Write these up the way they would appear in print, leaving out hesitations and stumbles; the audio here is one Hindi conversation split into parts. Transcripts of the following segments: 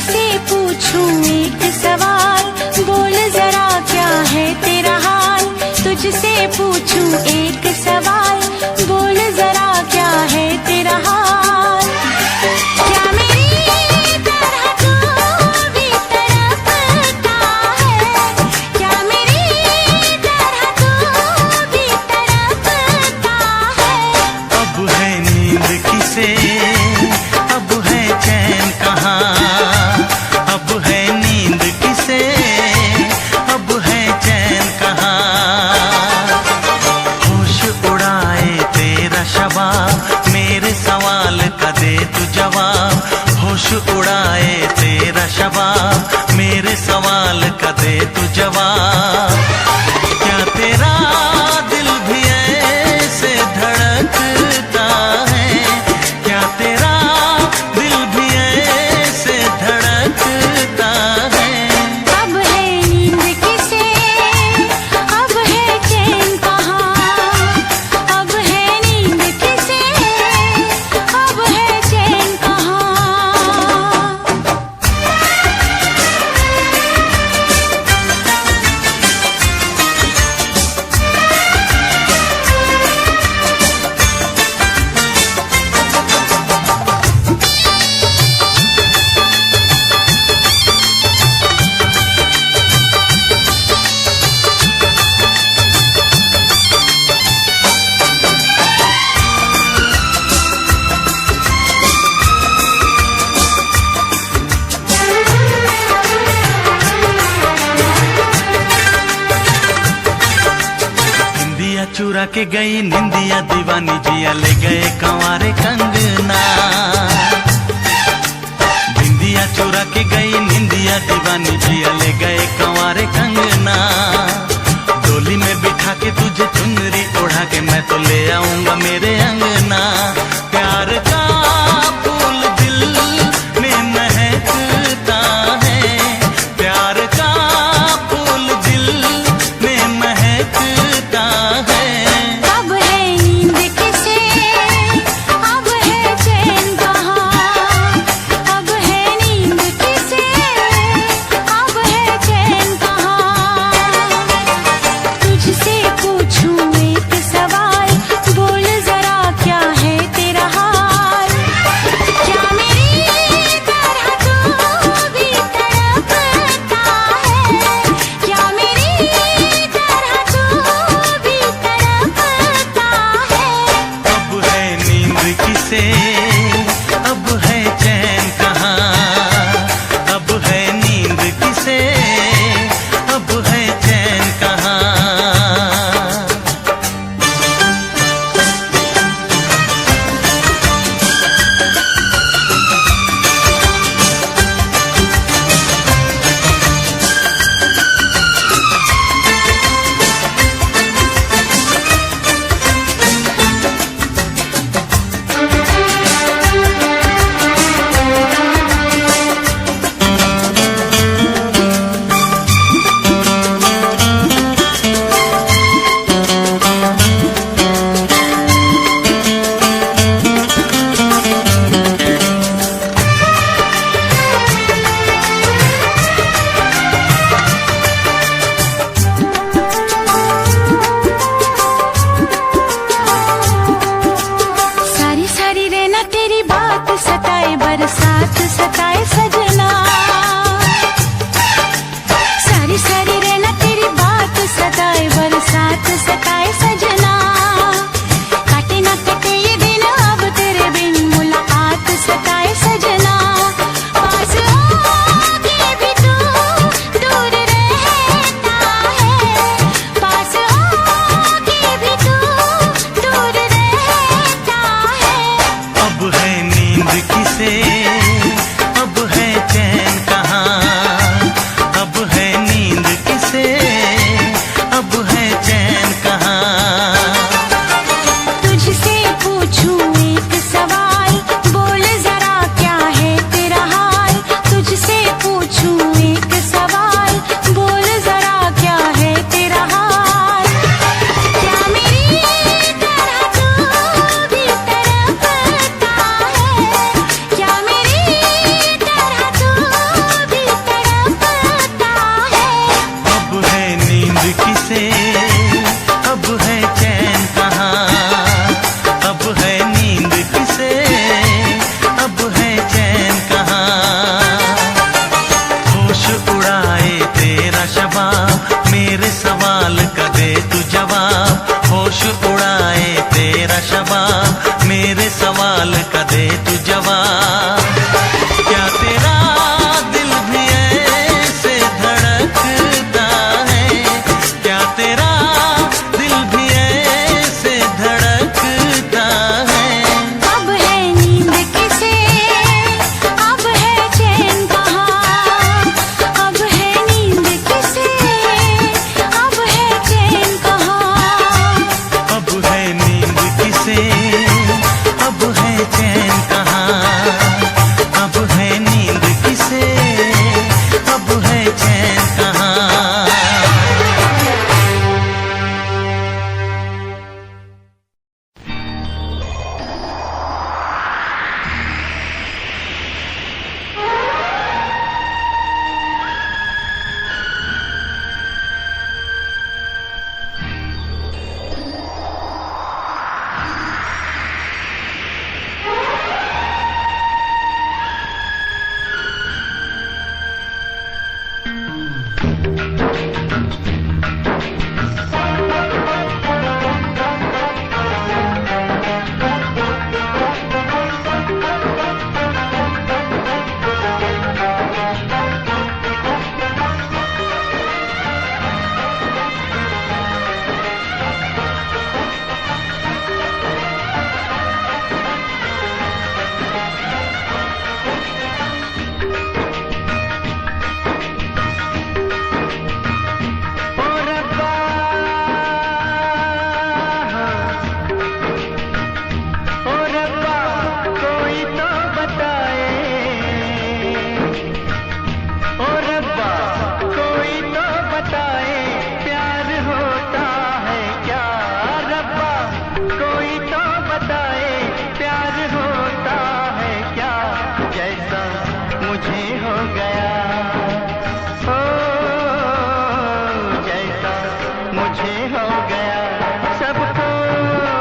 तुझसे पूछूं एक सवाल, बोल जरा क्या है तेरा हाल। तुझसे पूछूं एक सवाल, बोल जरा क्या है तेरा हाल। क्या मेरी तरह तू भी तड़पता है, क्या मेरी तरह तू भी तड़पता है। अब है नींद किसे, अब है चैन कहाँ। अब है नींद किसे, अब है चैन कहाँ। होश उड़ाए तेरा शबाब, मेरे सवाल का दे तू जवाब। होश उड़ाए तेरा शबाब, मेरे सवाल का दे तू जवाब। क्या तेरा दिल भी ऐसे धड़कता है, क्या तेरा दिल भी ऐसे धड़कता है। अब है नींद किसे, अब है चैन कहाँ। अब है नींद किसे, अब है चैन कहाँ। निंदिया चुरा के गई निंदिया दीवानी, जिया ले गए कंवारे कंगना। निंदिया चुरा के गई निंदिया दीवानी, जिया ले गए कंवारे कंगना। डोली में बिठा के तुझे चुनरी ओढ़ा के मैं तो ले आऊंगा मेरे अंगना। प्यार का फूल दिल में महकता है, प्यार का फूल दिल में महकता है। अब है नींद किसे, अब है चैन कहाँ। अब है नींद किसे, अब है चैन कहाँ। तुझसे पूछूं एक सवाल, बोल जरा क्या है तेरा गया, ओ जैसा मुझे हो गया। सबको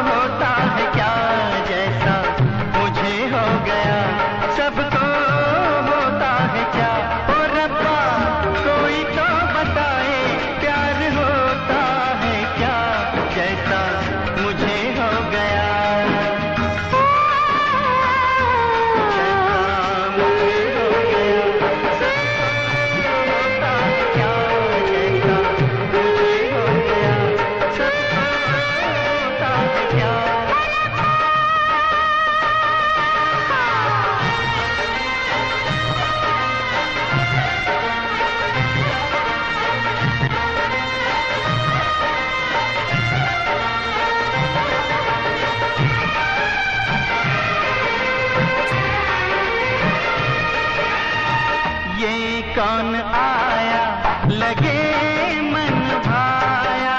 होता है क्या जैसा मुझे हो गया, सबको होता है क्या। ओ रब्बा कोई तो बताए प्यार होता है क्या जैसा मुझे हो गया, ये कौन आया लगे मन भाया,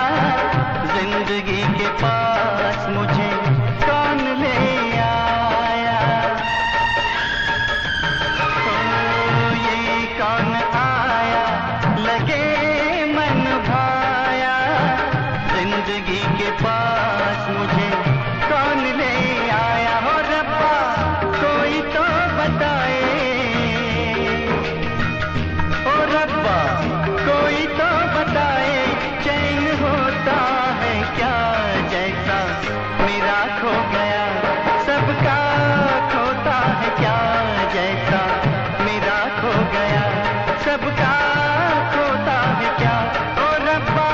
जिंदगी के पास मुझे कौन ले आया। ओ ये कौन आया लगे मन भाया, जिंदगी के पास मुझे कौन ले आया। हो रब्बा कोई तो बताए, कोई तो बताए चैन होता है क्या जैसा मेरा खो गया, सबका खोता है क्या जैसा मेरा खो गया, सबका खोता है क्या। ओ रब्बा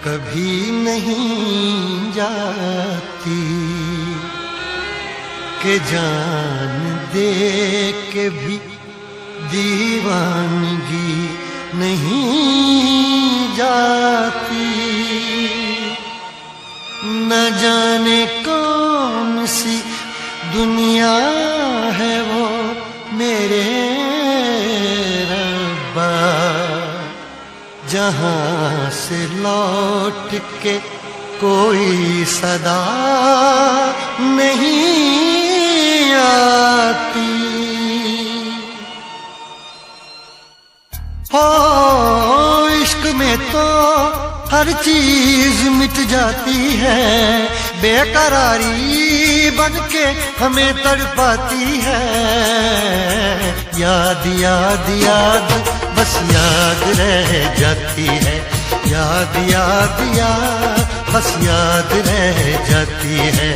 कभी नहीं जाती, कि जान दे के भी दीवानगी नहीं जाती। न जाने कौन सी दुनिया है वो मेरे रब्बा, जहां से लौट के कोई सदा नहीं आती। हो इश्क में तो हर चीज मिट जाती है, बेकरारी बनके हमें तड़पाती है। याद याद याद बस याद रह जाती है, याद याद याद बस याद रह जाती है।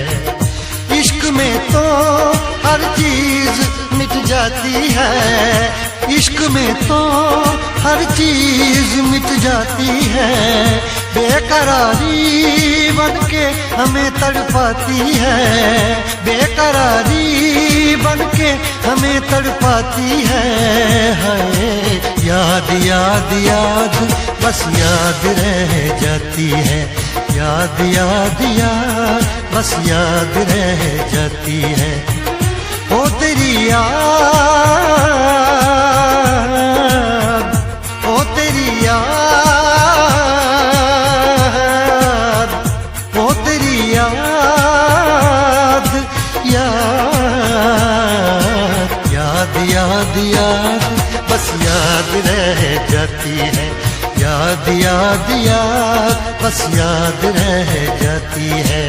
इश्क में तो हर चीज मिट जाती है, इश्क में तो हर चीज मिट जाती है। बेकरारी बनके हमें तड़पाती है, बेकरारी बनके हमें तड़पाती है। हाय याद याद याद बस याद रह जाती है, याद याद याद बस याद रह जाती है। ओ तेरी याद, ओ तेरी याद, ओ तेरी याद, याद याद याद याद बस याद रह जाती है, याद याद याद बस याद रह जाती है।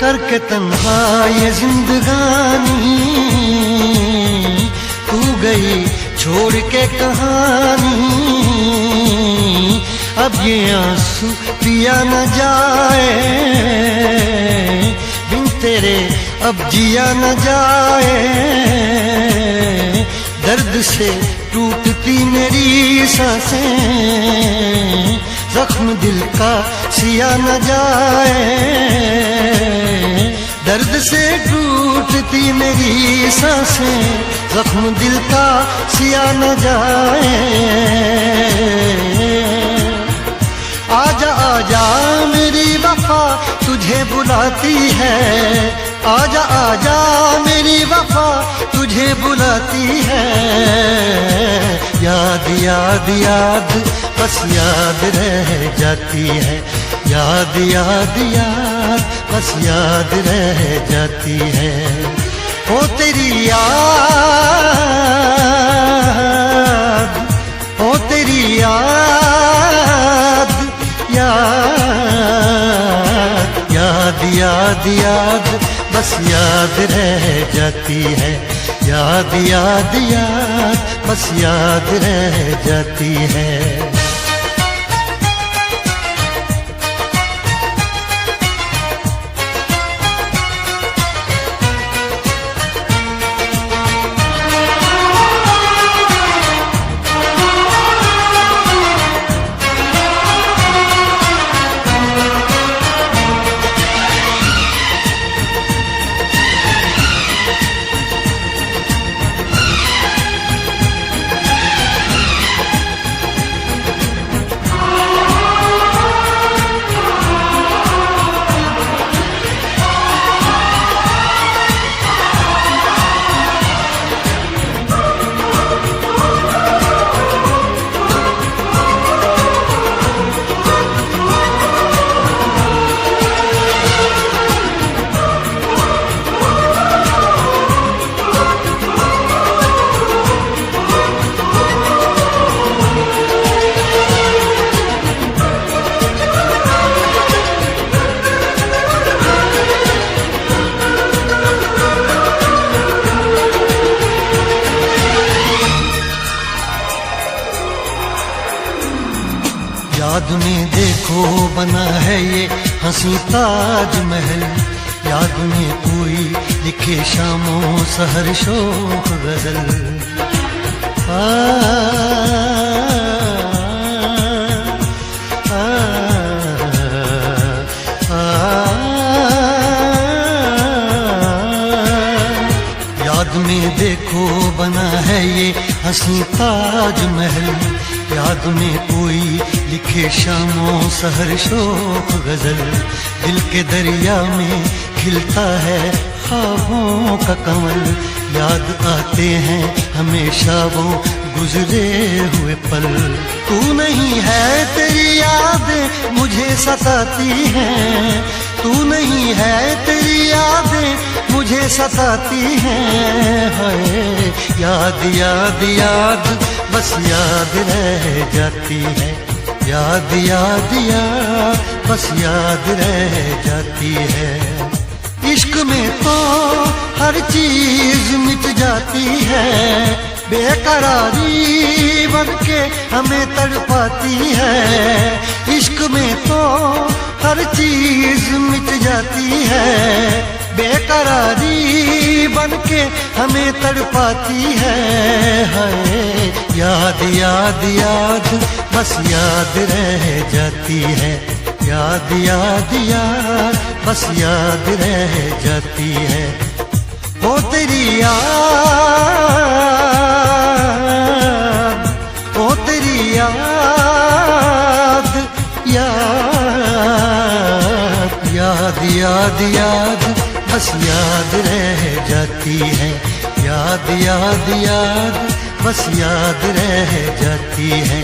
करके तन्हा ये जिंदगानी, तू गई छोड़ के कहानी। अब ये आंसू पिया न जाए, बिन तेरे अब जिया न जाए। दर्द से टूटती मेरी सांसें, जख्म दिल का सिया न जाए। दर्द से टूटती मेरी सांसें, जख्म दिल का सिया न जाए। आजा आजा मेरी वफा तुझे बुलाती है, आजा आजा मेरी वफा तुझे बुलाती है। याद याद याद बस याद रह जाती है, याद याद याद बस याद रह जाती है। ओ तेरी याद, ओ तेरी याद, याद याद याद याद बस याद रह जाती है, याद याद याद बस याद रह जाती है। हंसी ताजमहल, याद में कोई लिखे शामों सहर शोक गजल। आ, आ, आ, याद में देखो बना है ये हंसी ताजमहल, याद में कोई लिखे शामों सहर शोक गजल। दिल के दरिया में खिलता है ख्वाबों का कमल, याद आते हैं हमेशा वो गुजरे हुए पल। तू नहीं है तेरी यादें मुझे सताती हैं, तू नहीं है तेरी यादें मुझे सताती हैं। हाय याद याद याद बस याद रह जाती है, याद याद याद बस याद रह जाती है। इश्क में तो हर चीज मिट जाती है, बेकरारी बनके हमें तड़पाती है। इश्क में तो हर चीज मिट जाती है, बेकरारी बनके हमें तड़पाती है। हाय याद याद याद बस याद रह जाती है, याद याद याद बस याद रह जाती है। ओ तेरी याद, ओ तेरी याद, याद याद याद याद बस याद रह जाती है, याद याद याद बस याद रह जाती है।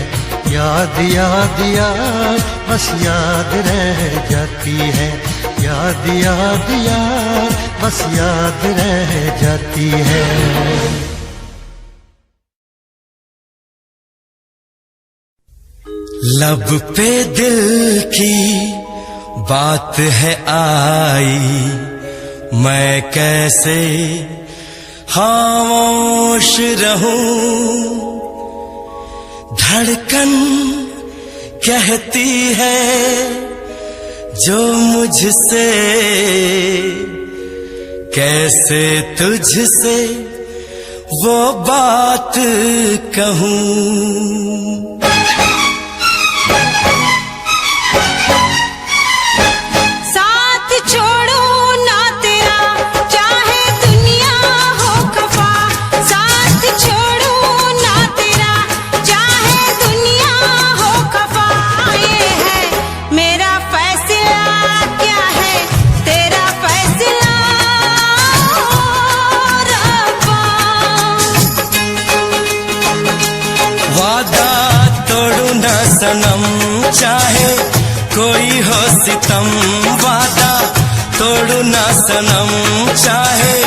याद याद याद बस याद रह जाती है, याद याद याद बस याद रह जाती है। लब पे दिल की बात है आई, मैं कैसे खामोश रहूं। धड़कन कहती है जो मुझसे, कैसे तुझसे वो बात कहूं। सनम चाहे कोई हो सितम, वादा तोड़ू ना सनम चाहे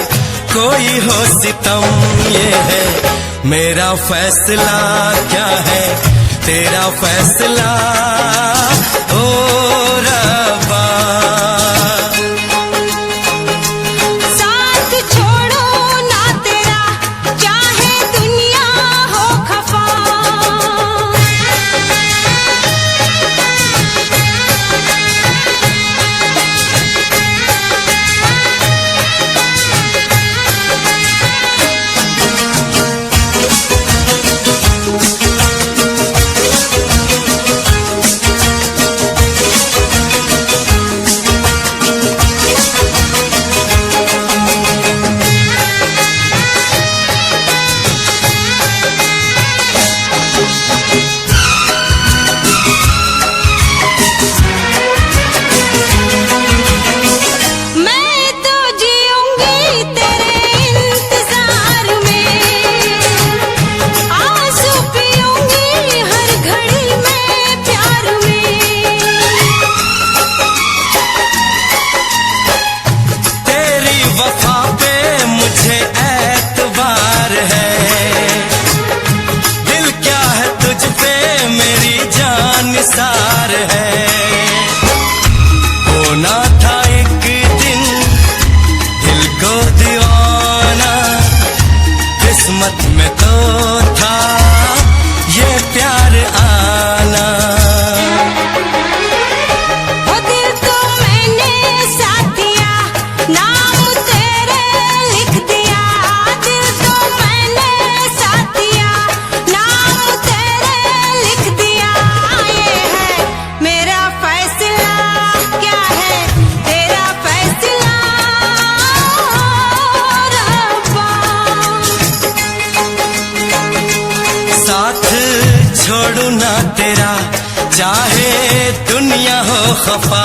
कोई हो सितम। ये है मेरा फैसला, क्या है तेरा फैसला ओ रब्बा। सार है होना था एक दिन दिल को दीवाना, किस्मत में तो था ये प्यार आना। वो दिल तो मैंने खफा।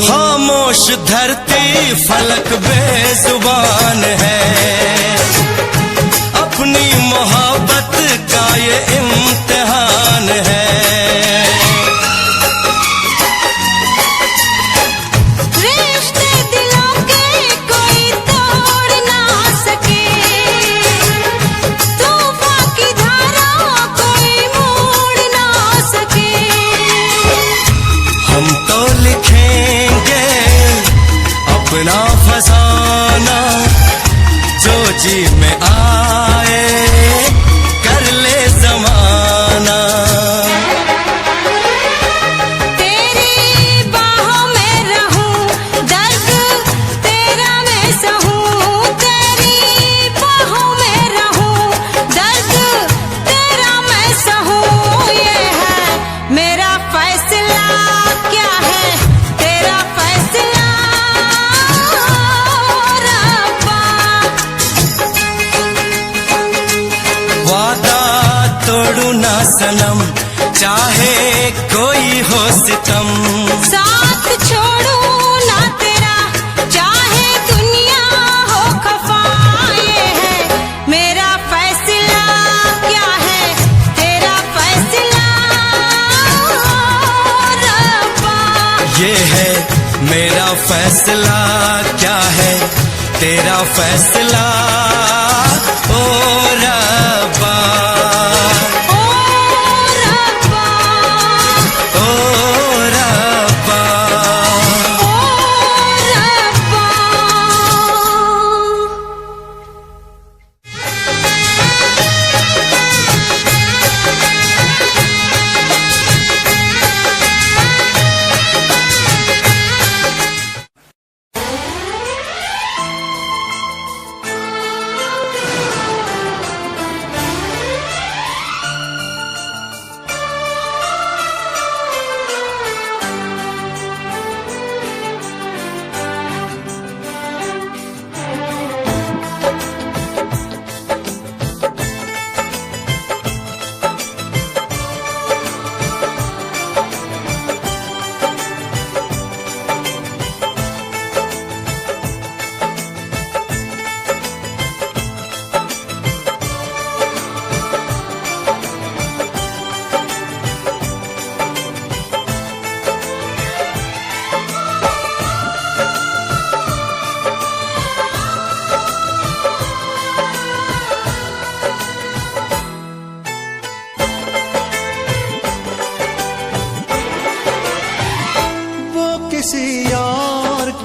खामोश धरती फलक बेजुबान है, अपनी मोहब्बत का ये इम्तिहान है। रिश्ते दिलों के कोई तोड़ ना सके, तूफान की धारा कोई मोड़ ना सके। हम तो लिखेंगे अपना फसाना, जो जी में आए कर ले जमाना। तेरी बाहों में रहूं, दर्द तेरा मैं सहूं। तेरी बाहों में रहूं, दर्द तेरा मैं सहूं। ये है मेरा फैसला, क्या है तेरा फैसला रब्बा। वादा तोड़ू ना सनम, चाहे कोई हो सितम। साथ छोड़ू ना तेरा, चाहे दुनिया हो खफा। ये है मेरा फैसला, क्या है तेरा फैसला रब्बा। ये है मेरा फैसला, क्या है तेरा फैसला ओ रब्बा। ओ रब्बा, ओ रब्बा। ओ रब्बा।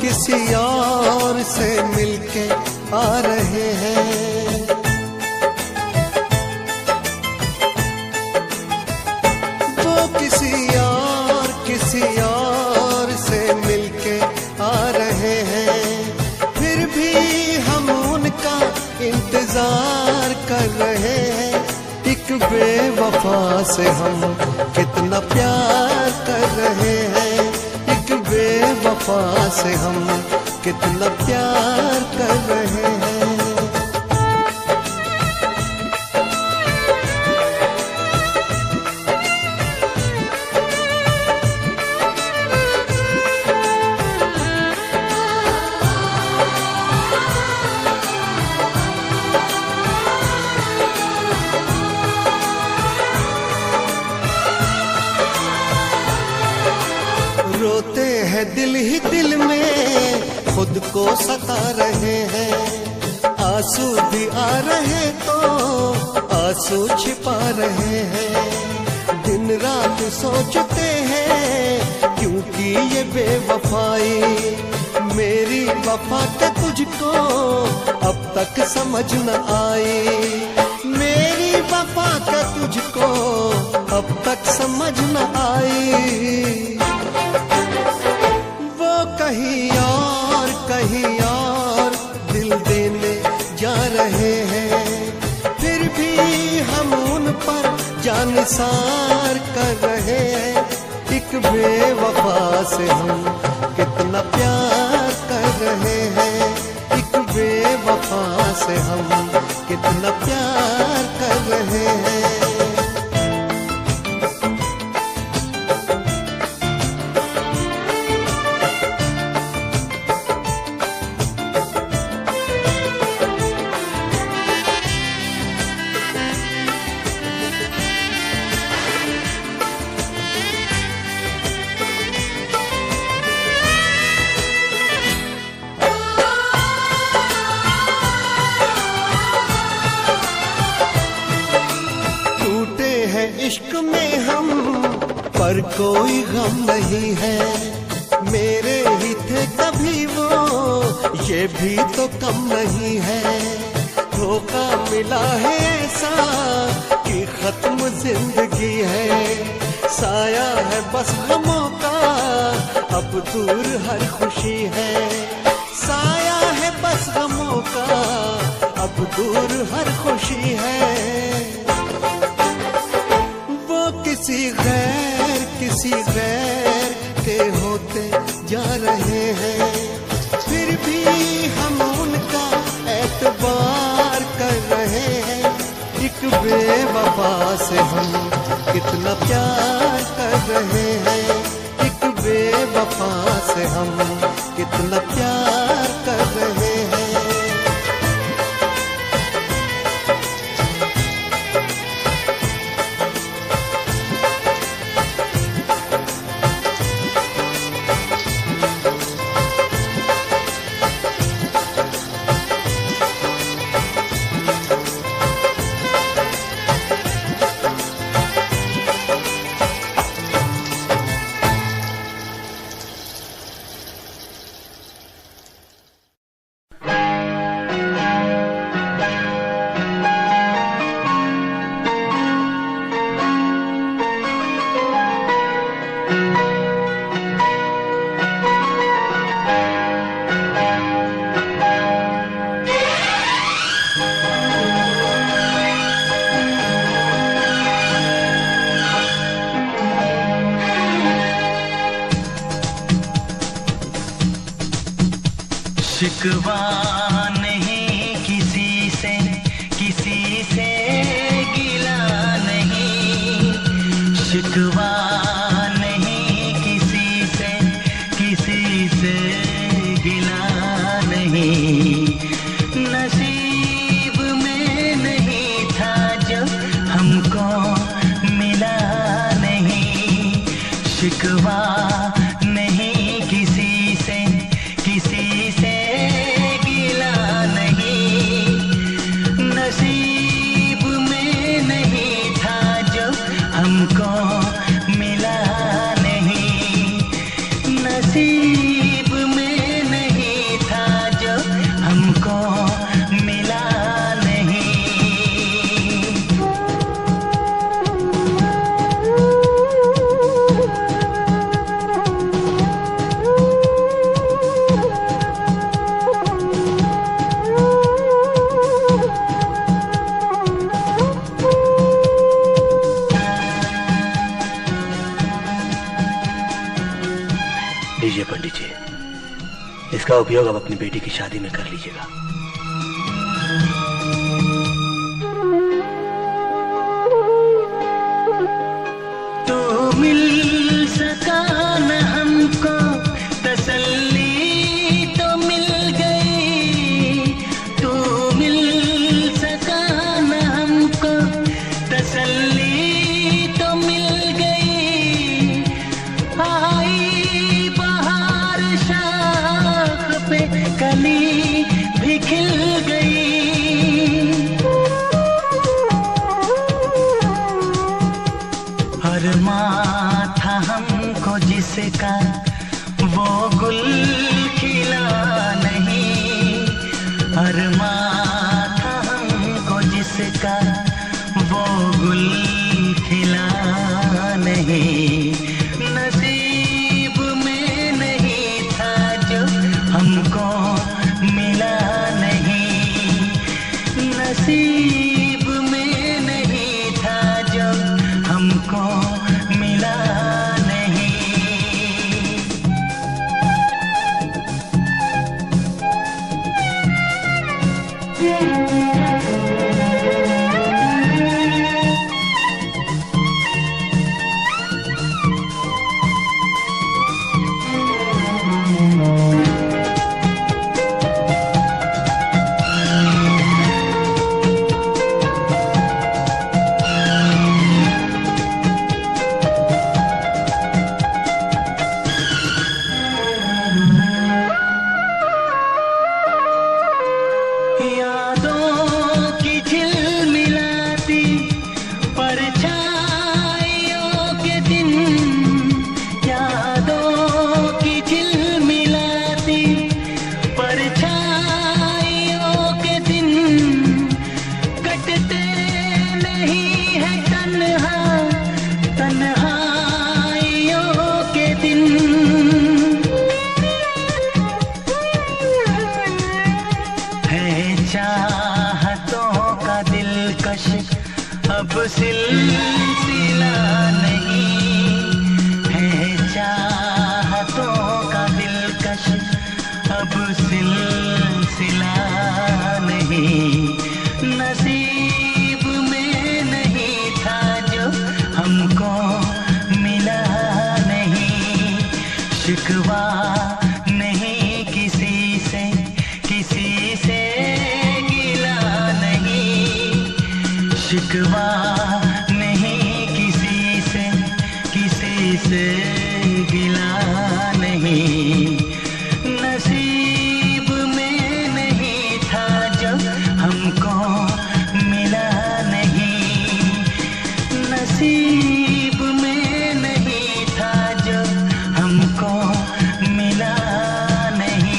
किसी और से मिलके आ रहे हैं। वो किसी और से मिलके आ रहे हैं। फिर भी हम उनका इंतजार कर रहे हैं। एक बेवफा से हम कितना प्यार कर रहे हैं। एक बेवफा से हम कितना प्यार कर रहे हैं। रोते हैं दिल ही दिल में, खुद को सता रहे हैं। आंसू भी आ रहे तो आंसू छिपा रहे हैं। दिन रात सोचते हैं क्योंकि ये बेवफाई मेरी वफा के तुझको अब तक समझ न आई। मेरी वफा के तुझको अब तक समझ न आई। वो कहीं और दिल देने जा रहे हैं, फिर भी हम उन पर जानिसार कर रहे हैं। एक बेवफा से हम कितना प्यार कर रहे हैं, एक बेवफा से हम कितना प्यार कर रहे हैं। इश्क में हम पर कोई गम नहीं है, मेरे ही थे कभी वो ये भी तो कम नहीं है। धोखा मिला है ऐसा कि खत्म जिंदगी है, साया है बस गमों का अब दूर हर खुशी है। साया है बस गमों का अब दूर हर खुशी है। किसी गैर के होते जा रहे हैं, फिर भी हम उनका एतबार कर रहे हैं। एक बेवफा से हम कितना प्यार कर रहे हैं, एक बेवफा से हम कितना प्यार कर रहे हैं। शिकवा नहीं किसी से गिला नहीं, शिकवा नहीं किसी से गिला नहीं। नसीब में नहीं था जो हमको मिला नहीं। शिकवा नहीं किसी से गिला नहीं। नसीब में नहीं था जो हमको मिला नहीं। नसीब में नहीं था जो हमको मिला नहीं। लीजिए पंडित जी, इसका उपयोग आप अपनी बेटी की शादी में कर लीजिएगा। तो मिल सका न हमको तसल्ली तो मिल गई। तो मिल सका न हमको तसल्ली तो मिल गई। आई बहार शाख पे कली भी खिल गई। अरमा था हमको जिसका अब सिलसिला नहीं है चाहतों का दिलकश, अब सिलसिला नहीं, नसीब में नहीं था जो हमको मिला नहीं, शिकवा नहीं किसी से, किसी से गिला नहीं, शिकवा नहीं किसी से, किसी से गिला नहीं, नसीब में नहीं था जो हमको मिला नहीं, नसीब में नहीं था जो हमको मिला नहीं।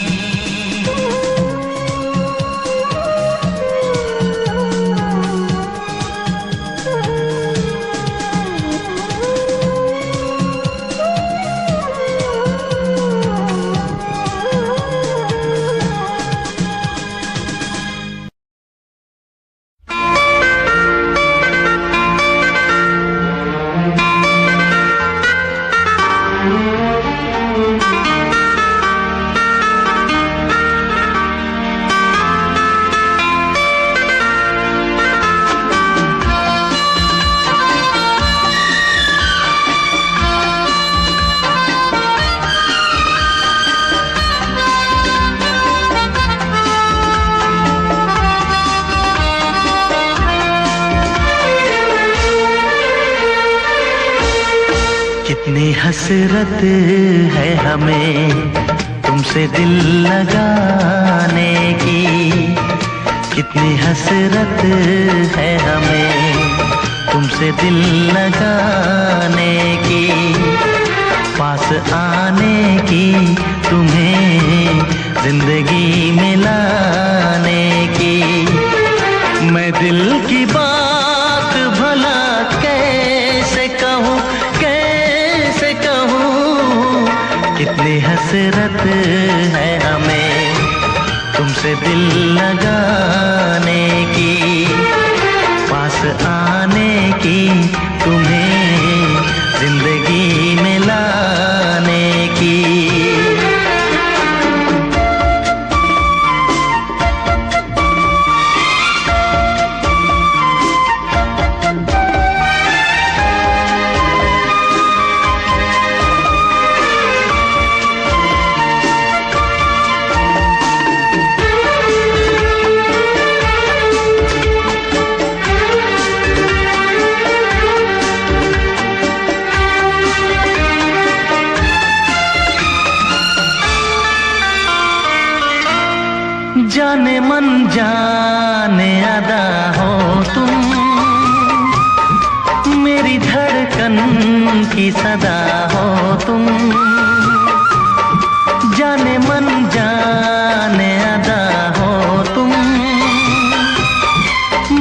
कितनी हसरत है हमें तुमसे दिल लगाने की, कितनी हसरत है हमें तुमसे दिल लगाने की, पास आने की, तुम्हें जिंदगी में लाने की, मैं दिल की बात भला कैसे कहूँ, कैसे कहूँ, कितनी हसरत है हमें तुमसे दिल लगाने की, पास आने की, तुम्हें जिंदगी में लाने की। जाने मन जाने अदा हो तुम, मेरी धड़कन की सदा हो तुम, जाने मन जाने अदा हो तुम,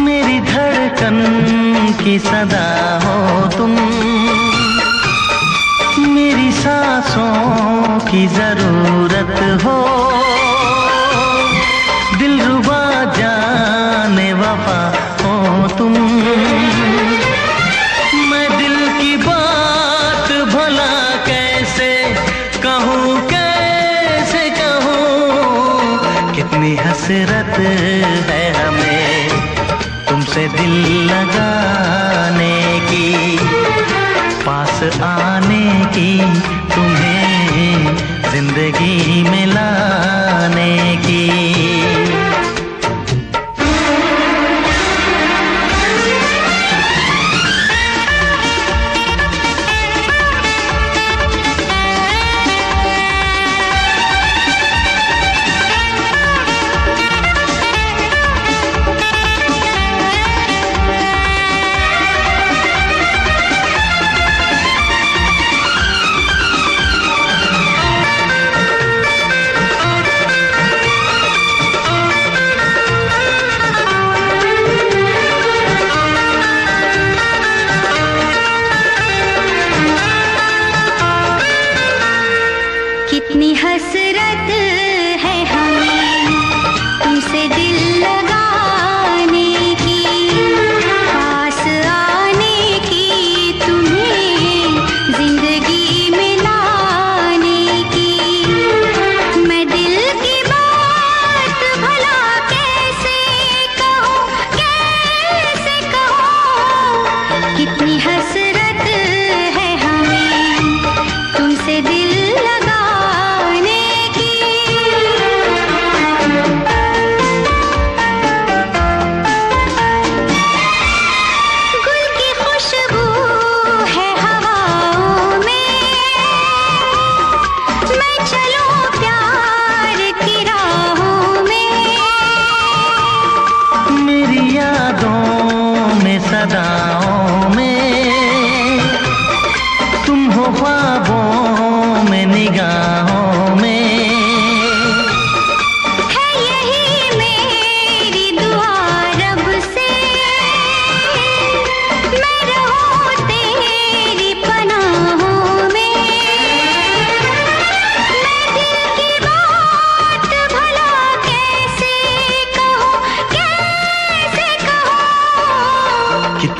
मेरी धड़कन की सदा हो तुम, मेरी सांसों की जरूरत हो, दिलरुबा जाने वफा हो तुम, मैं दिल की बात भला कैसे कहूँ, कैसे कहूँ, कितनी हसरत है हमें तुमसे दिल लगाने की, पास आने की, तुम्हें जिंदगी में लाने की।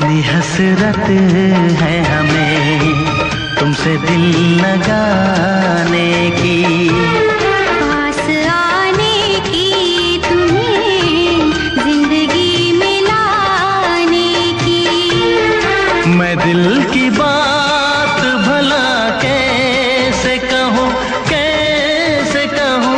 इतनी हसरत है हमें तुमसे दिल लगाने की, पास आने की, तुम्हें जिंदगी में लाने की। मैं दिल की बात भला कैसे कहूँ, कैसे कहूँ।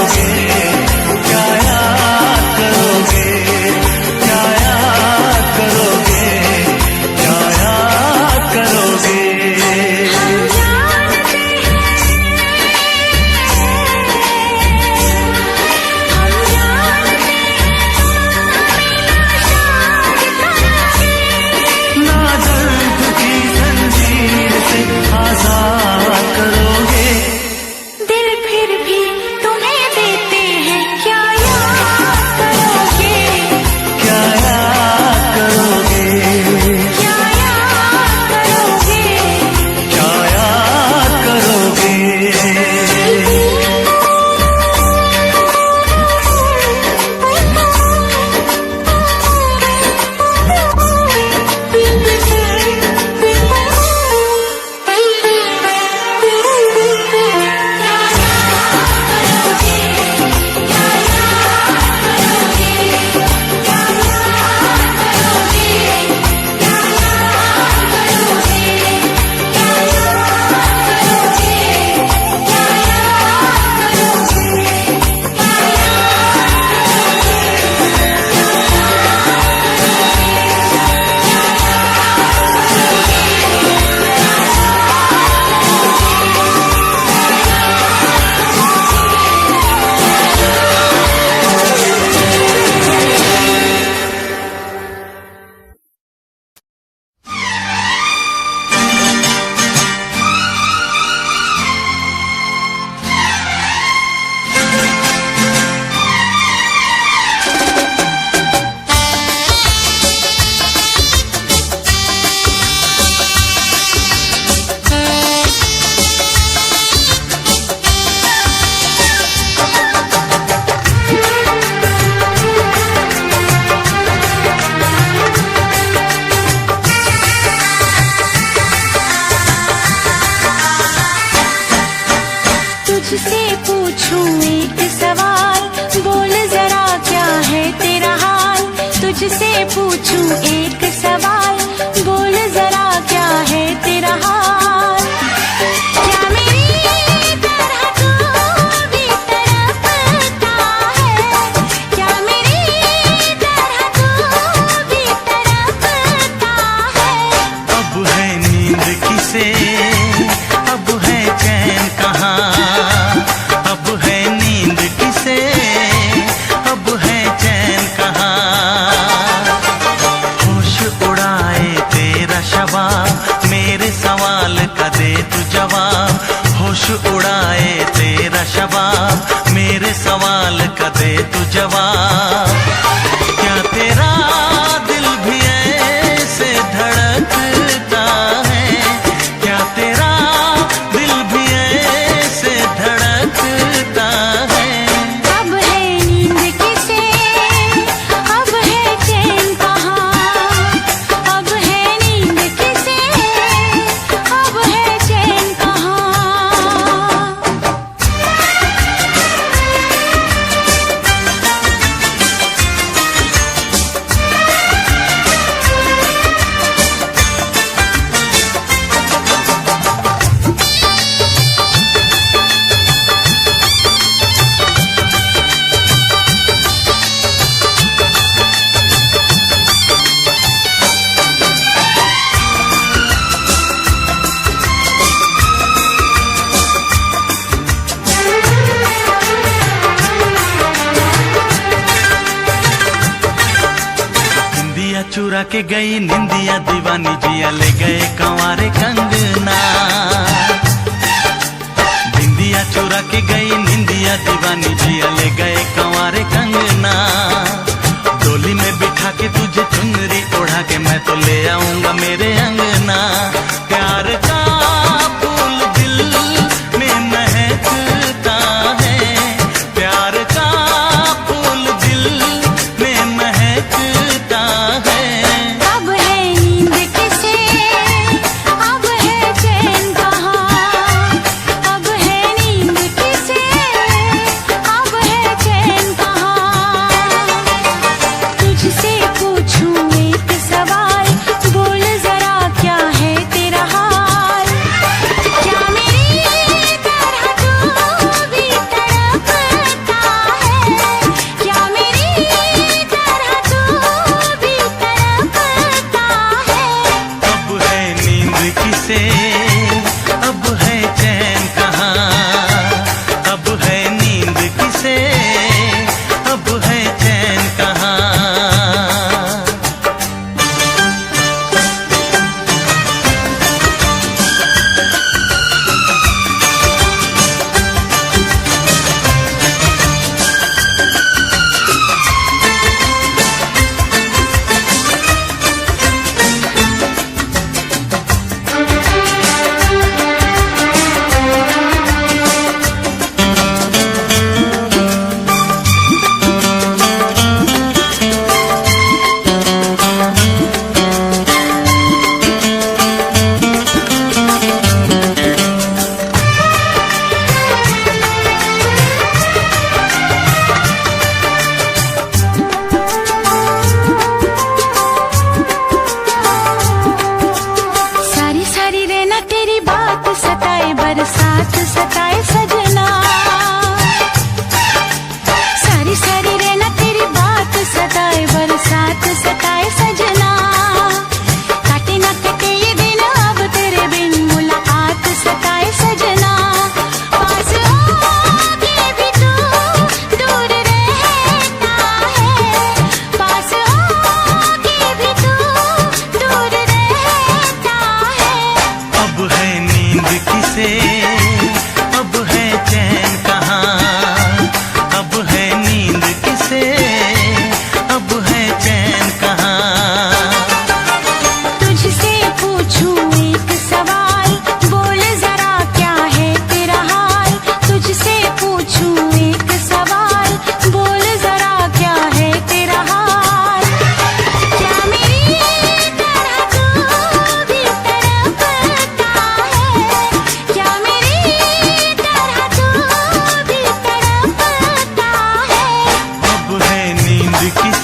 करोगे, क्या याद करोगे, क्या याद करोगे, क्या याद करोगे। हम जानते हैं, हम जानते हैं, ना दर्द की जंजीर से आजाद करोगे, दिल फिर भी तुम्हें देते हैं, क्या याद करोगे, क्या याद करोगे, क्या याद करोगे। क्या याद करोगे। तुझसे पूछूं एक सवाल, बोल जरा क्या है तेरा हाल। तुझसे पूछूं एक सवाल, बोल जरा क्या है तेरा हाल। क्या मेरी तरह तू भी तड़पता है, क्या मेरी तरह तू भी तड़पता है। अब है नींद किसे, अब है चैन कहाँ, अब है नींद किसे, अब है चैन कहाँ। होश उड़ाए तेरा शवाब, मेरे सवाल का दे तू जवाब। होश उड़ाए तेरा शवाब, मेरे सवाल का दे तू जवाब। क्या तेरा दिल भी ऐसे धड़कता है, क्या तेरा दिल भी ऐसे धड़कता है। अब है नींद किसे, अब है चैन कहाँ। अब है नींद किसे, अब है चैन कहाँ। निंदिया चुरा के गई निंदिया दीवानी, जिया ले गए कंवारे कंगना। निंदिया चुरा के गई निंदिया दीवानी, जिया ले गए कंवारे कंगना। डोली में बिठा के तुझे चुनरी ओढ़ा के मैं तो ले आऊंगा मेरे अंगना। प्यार का फूल दिल में महकता है, प्यार का फूल दिल में महकता है। अब है नींद किसे, अब है चैन कहाँ। अब है नींद किसे, अब है चैन कहाँ।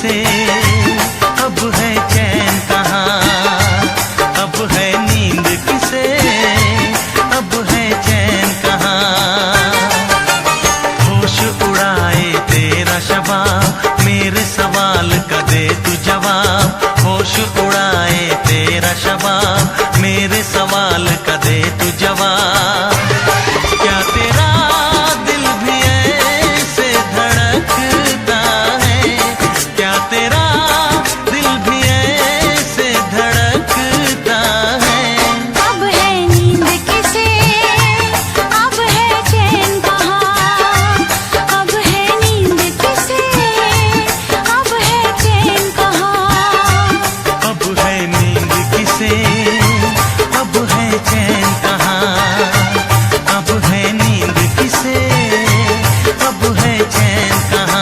किसे, अब है चैन कहाँ, अब है नींद किसे, अब है चैन कहाँ। होश उड़ाए तेरा शबाब, मेरे सवाल का दे तू जवाब। होश उड़ाए तेरा शबाब, मेरे सवाल का दे तू जवाब। क्या तेरा दिल भी ऐसे धड़कता है, क्या तेरा दिल भी ऐसे धड़कता है। अब है नींद किसे, अब है चैन कहाँ, अब है नींद किसे, अब है चैन कहाँ। अब है नींद किसे, अब है चैन कहाँ, अब है नींद किसे, अब है चैन कहाँ।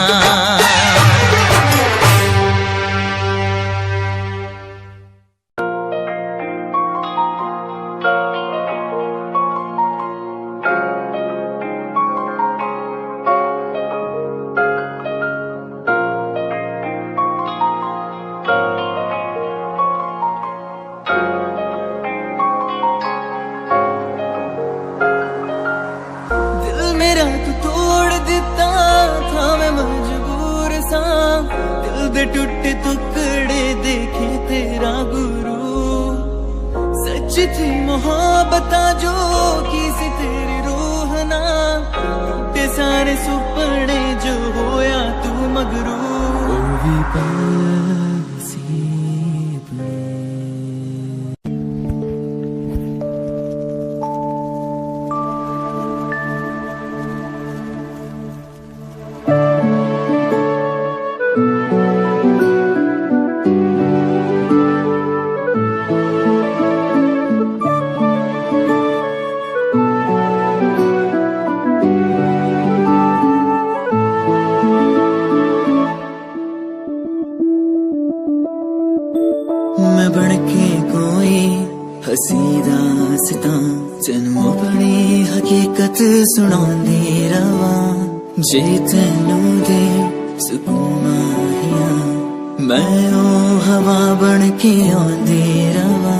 दिल मेरा तू तोड़ दिता था, मैं मजबूर सा। दिल दे टुटे टुकड़े देखे तेरा गुरु। सच थी मोहब्बत जो की सी तेरी रूह ना, टूटे सारे सुपने जो होया तू मगरू। मैं बनके कोई हसी दास्तां, तेनू अपनी हकीकत सुनांदी रवा। जे तेनू दे सुकून माहिया, मैं ओ हवा बनके आंदी रवा।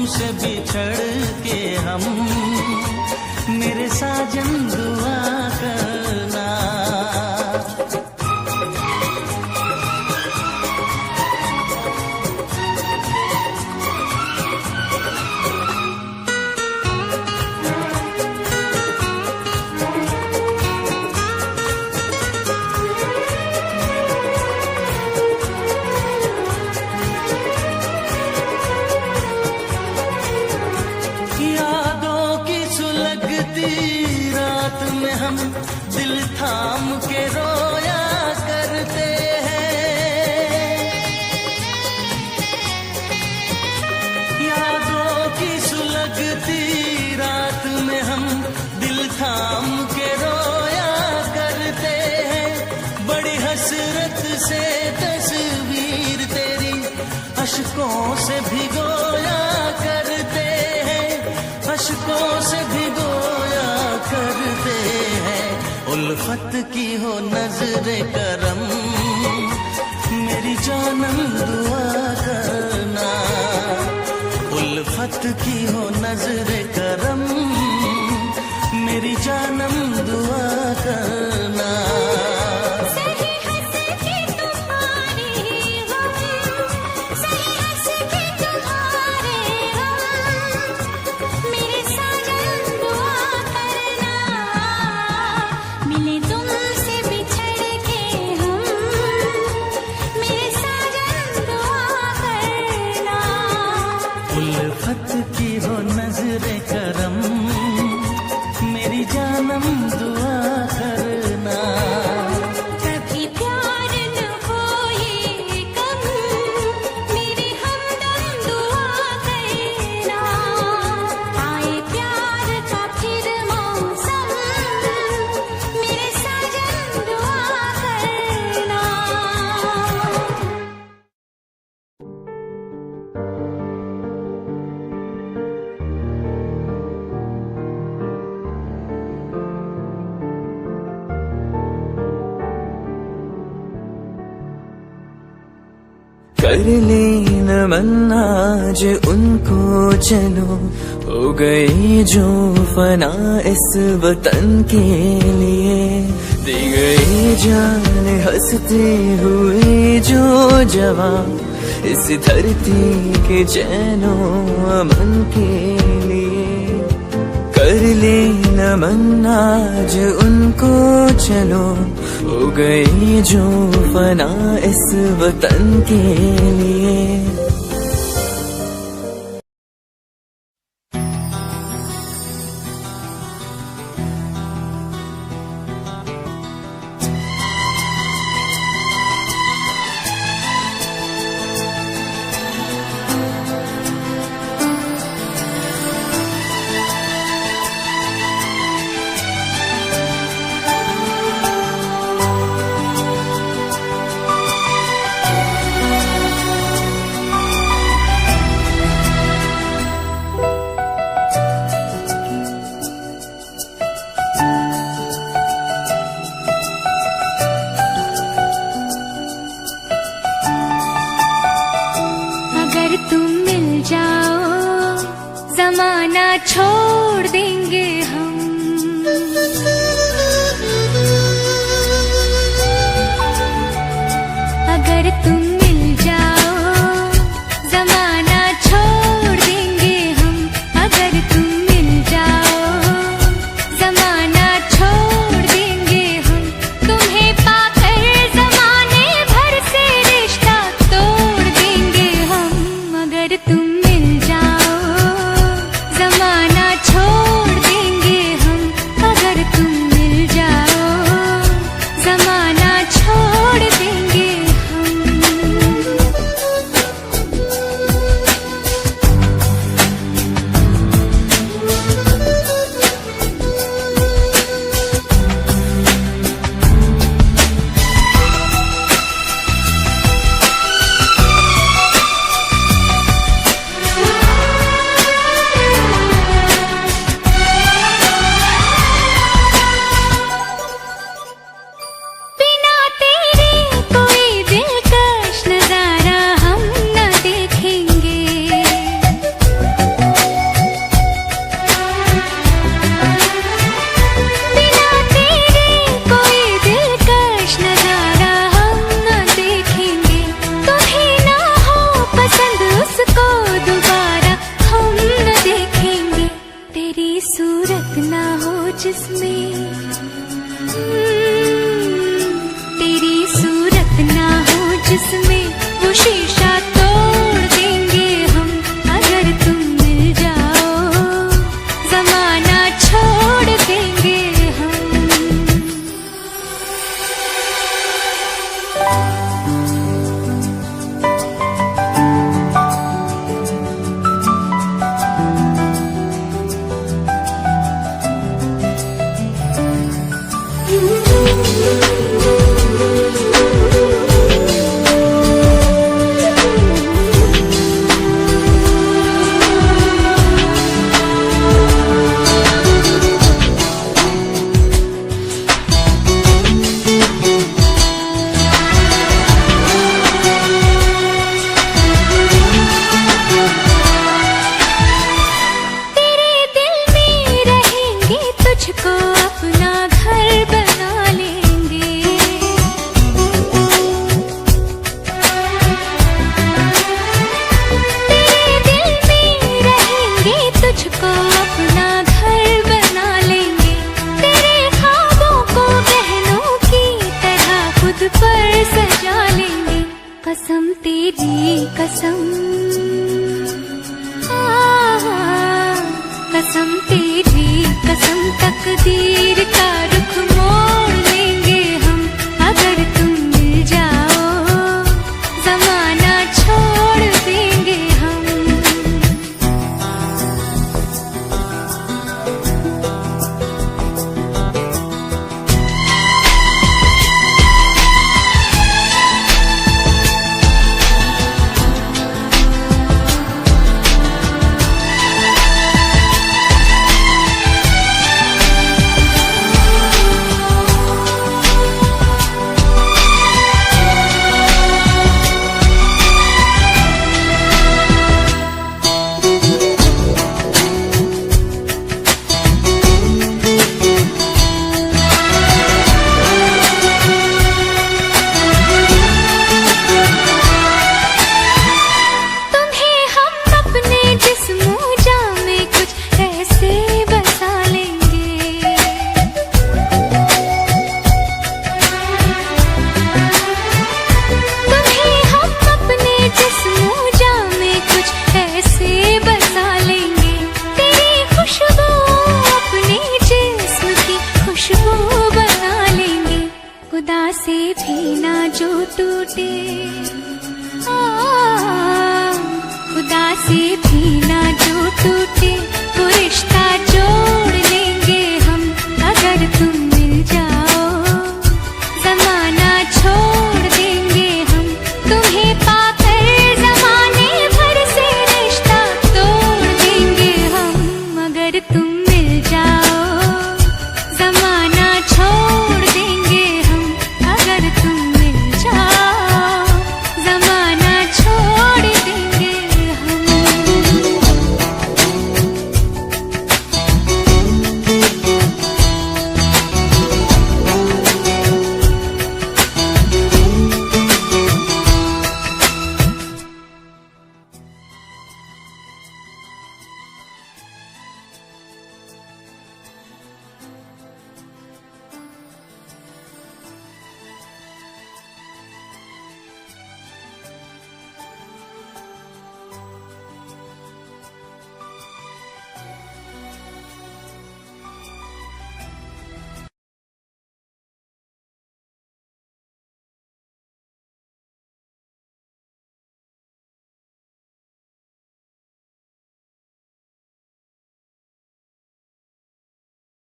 तुमसे बिछड़ के हम, मेरे साजन दुआ करना। रात में हम दिल थाम के रोया करते हैं, यादों की सुलगती रात में हम दिल थाम के रोया करते हैं। बड़ी हसरत से तस्वीर तेरी अश्कों से भिगोया करते हैं, अश्कों से भिगोया करते हैं। उल्फत की हो नजरे करम, मेरी जानम दुआ करना। उल्फत की हो नजरे करम, मेरी जानम दुआ करना। उल्फत की हो नजरे करम, मेरी जानम दुआ करना। कभी प्यार न हो ये कम, मेरी हमदम दुआ करना। आए प्यार का फिर मौसम, मेरे साजन दुआ करना। कर ले नमन आज उनको चलो, हो गए जो फना इस वतन के लिए। दे गए जान हंसते हुए जो जवान, इस धरती के चैनो अमन के लिए। कर ले नमन आज उनको चलो, हो गए जो फना इस वतन के लिए। जमाना छोड़ देंगे हम, अगर तुम मिल जाओ जमाना छोड़ देंगे हम। अगर तुम मिल जाओ जमाना छोड़ देंगे हम। तुम्हें पाकर जमाने भर से रिश्ता तोड़ देंगे हम। अगर तुम मिल जाओ जमाना छोड़ देंगे कसम तेरी कसम तकदीर का